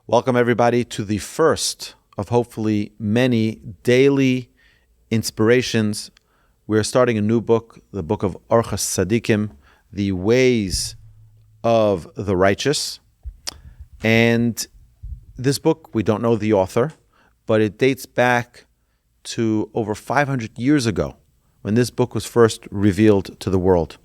Welcome everybody to the first of hopefully many daily inspirations. We're starting a new book, the book of Orchos Tzaddikim, the ways of the righteous. And this book, we don't know the author, but it dates back to over 500 years ago when this book was first revealed to the world.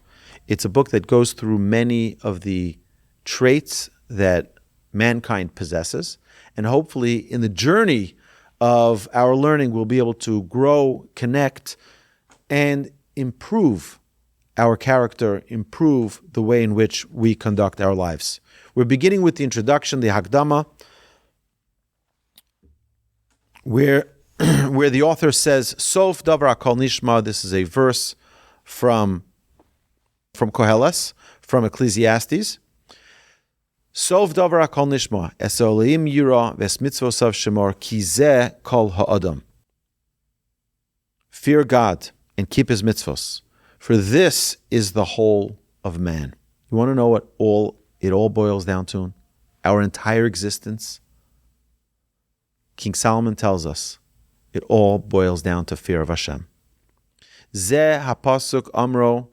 It's a book that goes through many of the traits that mankind possesses, and hopefully in the journey of our learning we'll be able to grow, connect, and improve our character, improve the way in which we conduct our lives. We're beginning with the introduction, the Hakdama, where the author says, Sof Davar Hakol Nishma. This is a verse from Koheles, from Ecclesiastes. Sof Davar Hakol Nishma, es Elohim yira ves mitzvosav shemor ki zeh kol ha'adam. Fear God and keep His mitzvos, for this is the whole of man. You want to know what it all boils down to? Our entire existence? King Solomon tells us it all boils down to fear of Hashem. Zeh hapasuk amro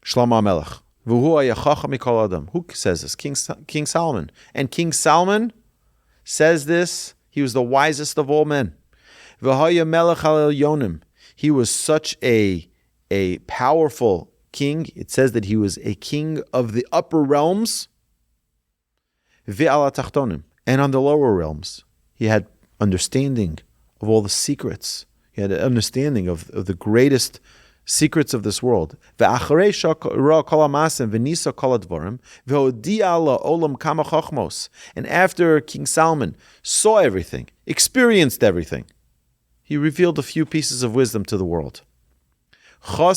Shlomo HaMelech. Who says this? King Solomon. And King Solomon says this. He was the wisest of all men. He was such a powerful king. It says that he was a king of the upper realms. And on the lower realms, he had understanding of all the secrets. He had an understanding of the greatest secrets of this world. And after King Solomon saw everything, experienced everything, he revealed a few pieces of wisdom to the world. At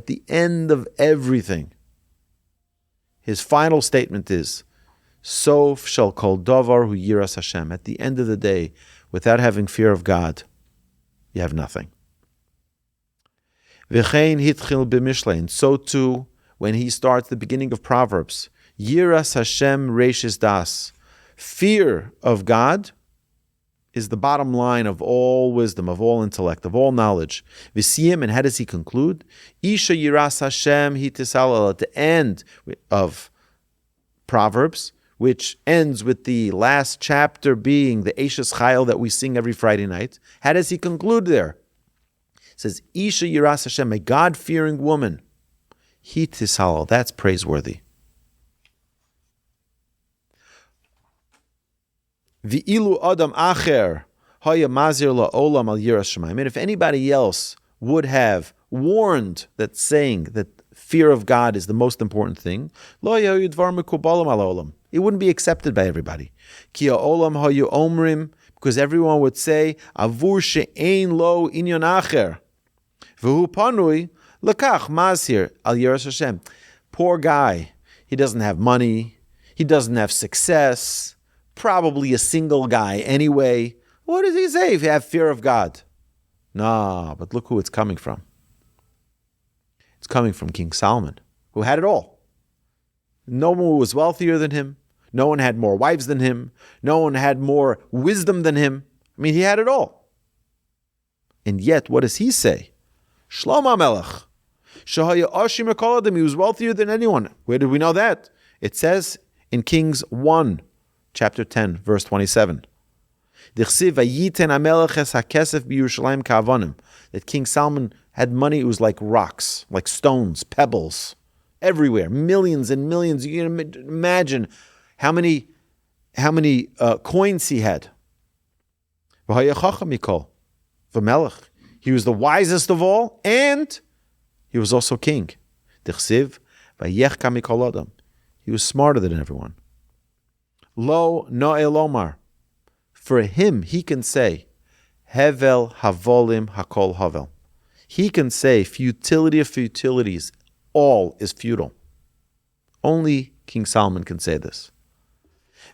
the end of everything, his final statement is, Sof shall kol davar hu yiras Hashem. At the end of the day, without having fear of God, you have nothing. And so too, when he starts the beginning of Proverbs, Yiras Hashem reishis das. Fear of God is the bottom line of all wisdom, of all intellect, of all knowledge. Visiyim, and how does he conclude? Isha Yiras Hashem hitisal. At the end of Proverbs, which ends with the last chapter being the Eishes Chayil that we sing every Friday night. How does he conclude there? It says, Isha Yiras Hashem, a God-fearing woman. He tishalal, that's praiseworthy. V'ilu adam acher haya mazir la'olam al yiras shemayim. And if anybody else would have warned that saying that fear of God is the most important thing, lo yahu dvar mekubalim al olam. It wouldn't be accepted by everybody. Ki ha'olam hayu omrim, because everyone would say, avur she'ein lo inyon acher. V'hu panui lekach mazhir al yiras Hashem. Poor guy. He doesn't have money. He doesn't have success. Probably a single guy anyway. What does he say if you have fear of God? Nah, but look who it's coming from. It's coming from King Solomon, who had it all. No one was wealthier than him. No one had more wives than him. No one had more wisdom than him. I mean, he had it all. And yet, what does he say? Shlomo HaMelech. Shahaya Ashim Kol Adam. He was wealthier than anyone. Where did we know that? It says in Kings 1, chapter 10, verse 27. That King Solomon had money. It was like rocks, like stones, pebbles, everywhere. Millions and millions. You can imagine how many coins he had. He was the wisest of all, and he was also king. He was smarter than everyone. Lo no'e lomar. For him, he can say, Hevel havolim hakol havel. He can say, futility of futilities, all is futile. Only King Solomon can say this.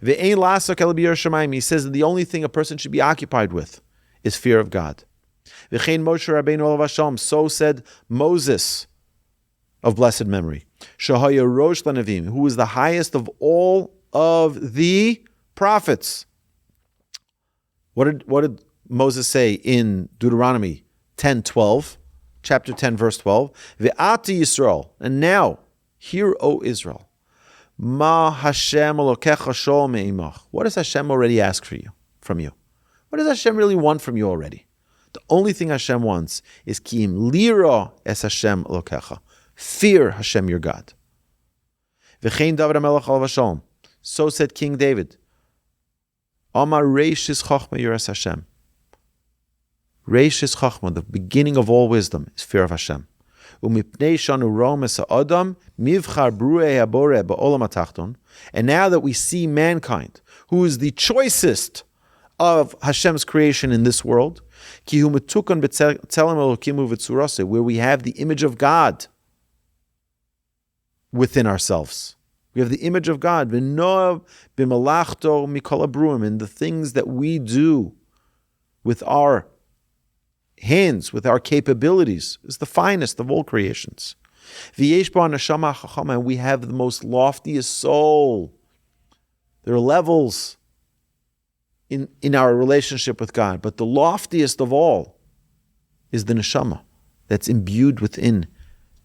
Ve'ein la'asok el b'yer shamayim. He says that the only thing a person should be occupied with is fear of God. V'chein Moshe Rabbeinu olav Hashem. So said Moses of blessed memory. Shahaya rosh lanavim, who was the highest of all of the prophets. What did Moses say in Deuteronomy 10:12, chapter 10, verse 12? Ve'ati Yisrael, and now, hear, O Israel, ma Hashem Elokecha shol me'imach. What does Hashem already ask from you? What does Hashem really want from you already? The only thing Hashem wants is ki'im lira es Hashem Elokecha. Fear Hashem your God. V'chein David HaMelech alav hashalom. So said King David. Amar reish is chochma yiras Hashem. Reish is chochma, the beginning of all wisdom, is fear of Hashem. Umipnei shanu rom es ha'adam mivchar bruei habore ba'olam ha'tachton. And now that we see mankind, who is the choicest of Hashem's creation in this world, ki hu metukan b'tzelem elokimu v'tzurase, where we have the image of God within ourselves. We have the image of God, v'noav b'malachto mikol habruim, and the things that we do with our hands, with our capabilities, is the finest of all creations. V'yesh bo haneshama hachachama, and we have the most loftiest soul. There are levels in our relationship with God, but the loftiest of all is the neshama that's imbued within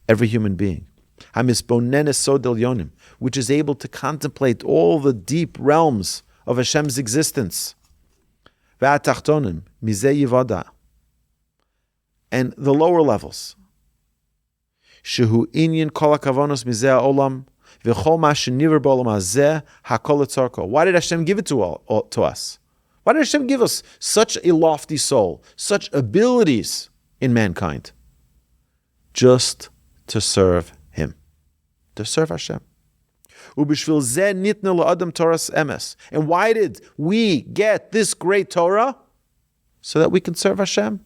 every human being. HaMisbonenes Sod Elyonim, which is able to contemplate all the deep realms of Hashem's existence. Ve'atachtonim mizeh yivada, and the lower levels. Shehu inyan kol hakavonos mizeh ha'olam v'chol ma sheniver b'olam hazeh hakol letzarko. Why did Hashem give it to us? Why did Hashem give us such a lofty soul, such abilities in mankind? Just to serve Him, to serve Hashem. Ubishvil zeh nitna la'adam Torahs emes. And why did we get this great Torah? So that we can serve Hashem.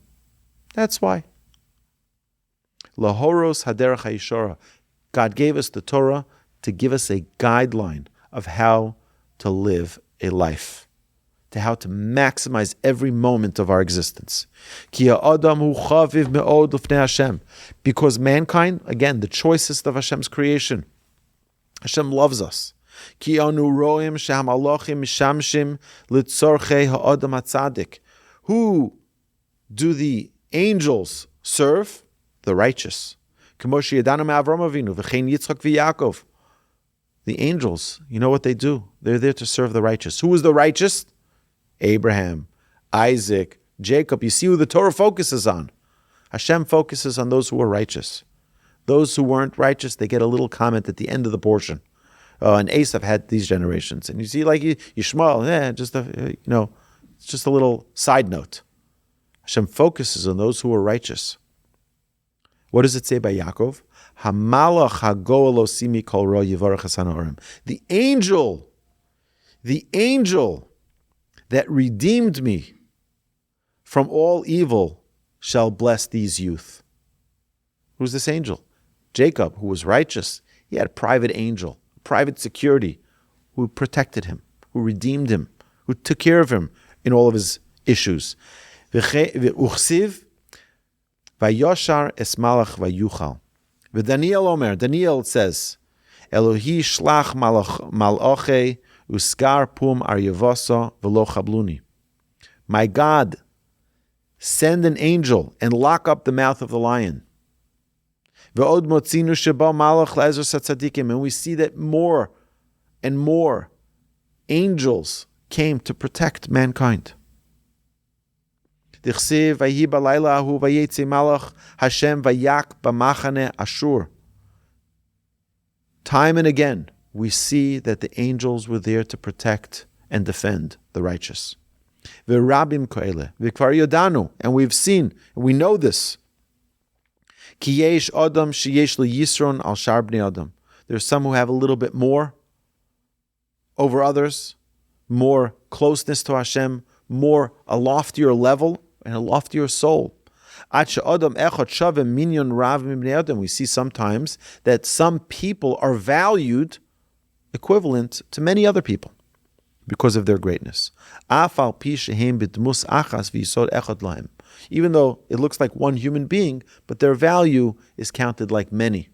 That's why. Lahoros haderech ha'yishara. God gave us the Torah to give us a guideline of how to live a life, to how to maximize every moment of our existence. Ki ha'adam hu chaviv me'od l'fnei Hashem. Because mankind, again, the choicest of Hashem's creation, Hashem loves us. Ki anu roim she'hamalachim mishamshim litzorchei ha'adam hatzadik. Who do the angels serve? The righteous. K'mo she'yadanu me'Avram Avinu v'chein Yitzchak v'Yaakov. The angels, you know what they do? They're there to serve the righteous. Who is the righteous? Abraham, Isaac, Jacob. You see who the Torah focuses on. Hashem focuses on those who are righteous. Those who weren't righteous, they get a little comment at the end of the portion. And Esav had these generations. And you see, like Yishmael, it's just a little side note. Hashem focuses on those who are righteous. What does it say by Yaakov? Hamalach hagoel osimi kol ro yivarach hasanorim. The angel that redeemed me from all evil shall bless these youth. Who's this angel? Jacob, who was righteous. He had a private angel, private security, who protected him, who redeemed him, who took care of him in all of his issues. V'uchsiv v'yoshar es malach v'yuchal. V'Daniel Omer, Daniel says, Elohi shlach malache uskar pum aryevosa v'lo chabluni. My God, send an angel and lock up the mouth of the lion. V'od motzinu sheba malach le'ezer Tzadikim. And we see that more and more angels came to protect mankind. Dichsiv vayhi balayla ahu vayetzi malach Hashem vayak b'machane Ashur. Time and again, we see that the angels were there to protect and defend the righteous. V'rabim ko'ele v'kvar yodanu, and we've seen, and we know this. Ki yesh adam sheyesh liyisron al shar bnei adam. There's some who have a little bit more over others, more closeness to Hashem, a loftier level and a loftier soul. We see sometimes that some people are valued equivalent to many other people because of their greatness. Even though it looks like one human being, but their value is counted like many.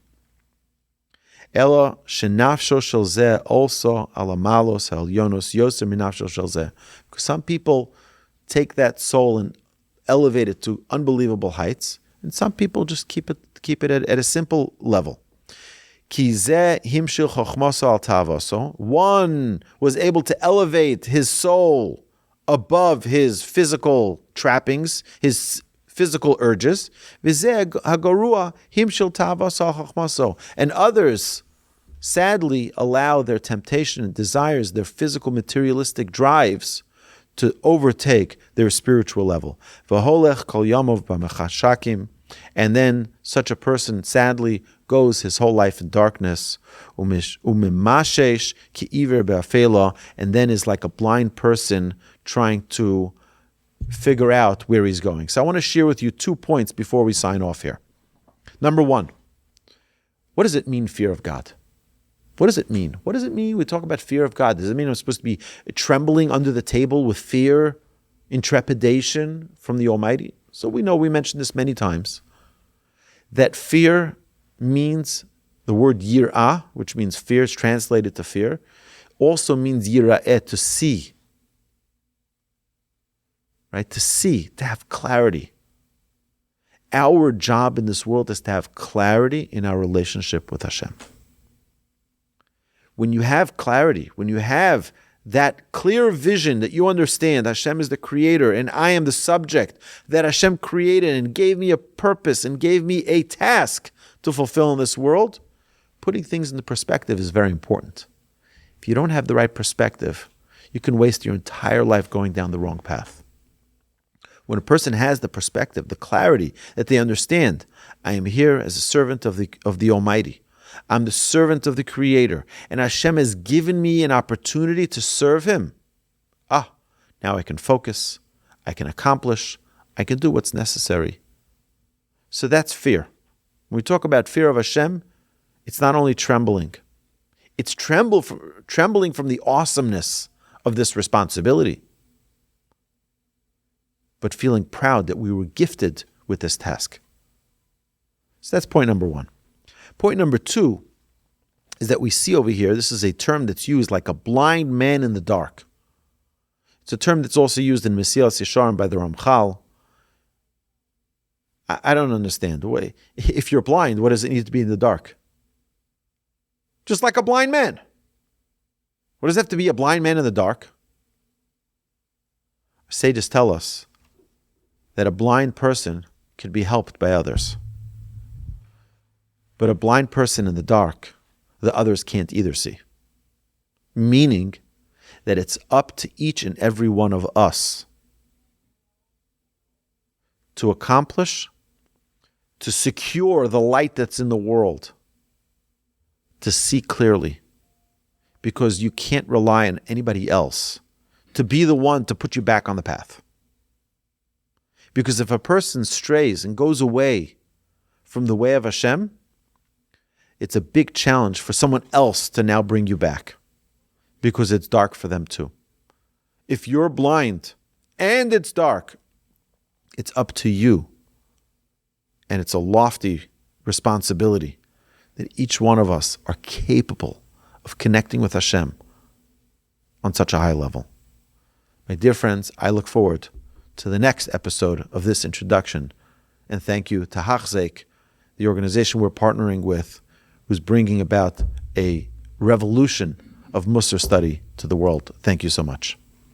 Elo shenafsho shel zeh also alamalos elyonos yoser minafsho shel zeh. Because some people take that soul and elevate it to unbelievable heights, and some people just keep it at a simple level. Ki zeh himshil chochmaso al tavoso. One was able to elevate his soul above his physical trappings, his physical urges. V'zeh hagorua himshil tavoso al chochmaso. And others sadly allow their temptation and desires, their physical materialistic drives, to overtake their spiritual level. V'holech kol yamov b'mechashakim. And then such a person sadly goes his whole life in darkness, umimashesh ki iver be'afela, and then is like a blind person trying to figure out where he's going. So I want to share with you 2 points before we sign off here. Number 1, what does it mean, fear of God? What does it mean? What does it mean we talk about fear of God? Does it mean I'm supposed to be trembling under the table with fear, intrepidation from the Almighty? So we know, we mentioned this many times, that fear means, the word yir'ah, which means fear, is translated to fear, also means yira'eh, to see. Right? To see, to have clarity. Our job in this world is to have clarity in our relationship with Hashem. When you have clarity, when you have that clear vision that you understand Hashem is the creator and I am the subject that Hashem created and gave me a purpose and gave me a task to fulfill in this world, putting things into perspective is very important. If you don't have the right perspective, you can waste your entire life going down the wrong path. When a person has the perspective, the clarity that they understand, I am here as a servant of the Almighty. I'm the servant of the Creator, and Hashem has given me an opportunity to serve Him. Now I can focus, I can accomplish, I can do what's necessary. So that's fear. When we talk about fear of Hashem, it's not only trembling. It's trembling from the awesomeness of this responsibility, but feeling proud that we were gifted with this task. So that's point number 1. Point number 2 is that we see over here, this is a term that's used like a blind man in the dark. It's a term that's also used in Mesilas Yesharim by the Ramchal. I don't understand. If you're blind, what does it need to be in the dark? Just like a blind man. What does it have to be, a blind man in the dark? Sages tell us that a blind person can be helped by others. But a blind person in the dark, the others can't either see. Meaning that it's up to each and every one of us to accomplish, to secure the light that's in the world, to see clearly. Because you can't rely on anybody else to be the one to put you back on the path. Because if a person strays and goes away from the way of Hashem, it's a big challenge for someone else to now bring you back, because it's dark for them too. If you're blind and it's dark, it's up to you. And it's a lofty responsibility that each one of us are capable of connecting with Hashem on such a high level. My dear friends, I look forward to the next episode of this introduction. And thank you to Hachzeik, the organization we're partnering with, who's bringing about a revolution of Musar study to the world. Thank you so much.